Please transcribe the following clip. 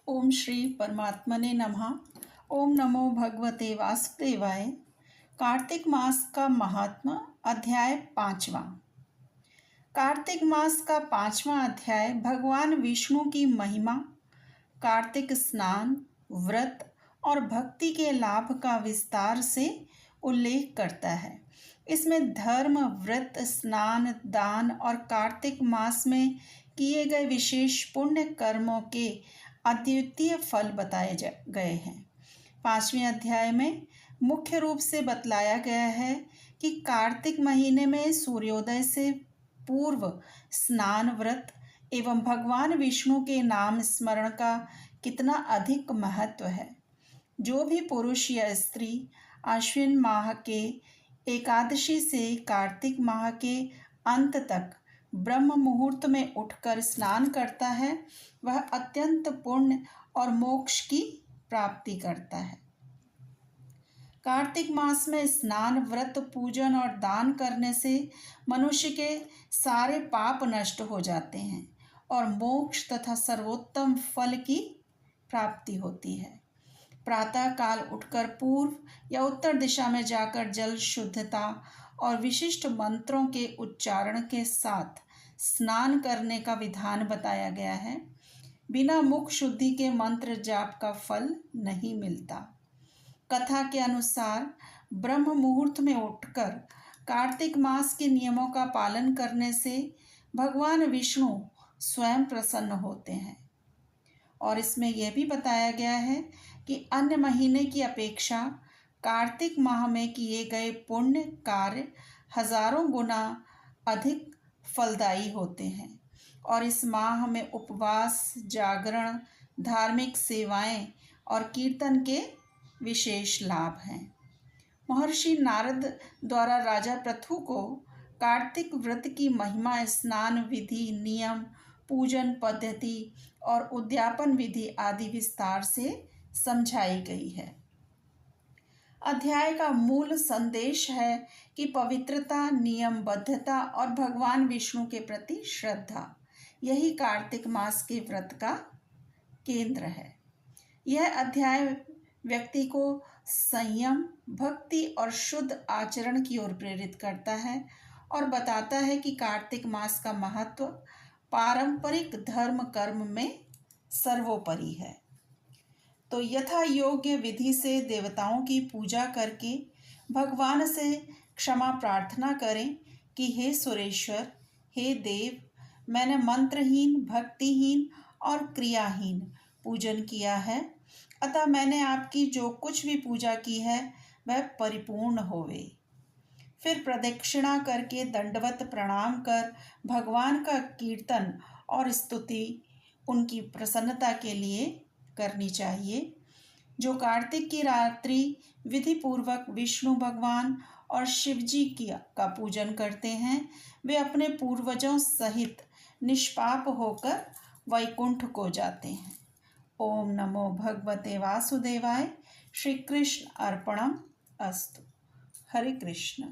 ओम श्री परमात्मने नमः। ओम नमो भगवते वासुदेवाय। कार्तिक मास का महात्मा, अध्याय 5वां। कार्तिक मास का 5वां अध्याय भगवान विष्णु की महिमा, कार्तिक स्नान, व्रत और भक्ति के लाभ का विस्तार से उल्लेख करता है। इसमें धर्म, व्रत, स्नान, दान और कार्तिक मास में किए गए विशेष पुण्य कर्मों के अद्वितीय फल बताए गए हैं। 5वें अध्याय में मुख्य रूप से बतलाया गया है कि कार्तिक महीने में सूर्योदय से पूर्व स्नान, व्रत एवं भगवान विष्णु के नाम स्मरण का कितना अधिक महत्व है। जो भी पुरुष या स्त्री आश्विन माह के एकादशी से कार्तिक माह के अंत तक ब्रह्म मुहूर्त में उठकर स्नान करता है, वह अत्यंत पुण्य और मोक्ष की प्राप्ति करता है। कार्तिक मास में स्नान, व्रत, पूजन और दान करने से मनुष्य के सारे पाप नष्ट हो जाते हैं और मोक्ष तथा सर्वोत्तम फल की प्राप्ति होती है। प्रातः काल उठकर पूर्व या उत्तर दिशा में जाकर जल शुद्धता और विशिष्ट मंत्रों के उच्चारण के साथ स्नान करने का विधान बताया गया है। बिना मुख शुद्धि के मंत्र जाप का फल नहीं मिलता। कथा के अनुसार ब्रह्म मुहूर्त में उठकर कार्तिक मास के नियमों का पालन करने से भगवान विष्णु स्वयं प्रसन्न होते हैं। और इसमें यह भी बताया गया है कि अन्य महीने की अपेक्षा कार्तिक माह में किए गए पुण्य कार्य हजारों गुना अधिक फलदायी होते हैं और इस माह में उपवास, जागरण, धार्मिक सेवाएं और कीर्तन के विशेष लाभ हैं। महर्षि नारद द्वारा राजा पृथु को कार्तिक व्रत की महिमा, स्नान विधि, नियम, पूजन पद्धति और उद्यापन विधि आदि विस्तार से समझाई गई है। अध्याय का मूल संदेश है कि पवित्रता, नियमबद्धता और भगवान विष्णु के प्रति श्रद्धा, यही कार्तिक मास के व्रत का केंद्र है। यह अध्याय व्यक्ति को संयम, भक्ति और शुद्ध आचरण की ओर प्रेरित करता है और बताता है कि कार्तिक मास का महत्व पारंपरिक धर्म कर्म में सर्वोपरि है। तो यथा योग्य विधि से देवताओं की पूजा करके भगवान से क्षमा प्रार्थना करें कि हे सुरेश्वर, हे देव, मैंने मंत्रहीन, भक्तिहीन और क्रियाहीन पूजन किया है, अतः मैंने आपकी जो कुछ भी पूजा की है वह परिपूर्ण होवे। फिर प्रदक्षिणा करके दंडवत प्रणाम कर भगवान का कीर्तन और स्तुति उनकी प्रसन्नता के लिए करनी चाहिए। जो कार्तिक की रात्रि विधि पूर्वक विष्णु भगवान और शिव जी का पूजन करते हैं, वे अपने पूर्वजों सहित निष्पाप होकर वैकुंठ को जाते हैं। ओम नमो भगवते वासुदेवाय। श्री कृष्ण अर्पणम अस्तु। हरे कृष्ण।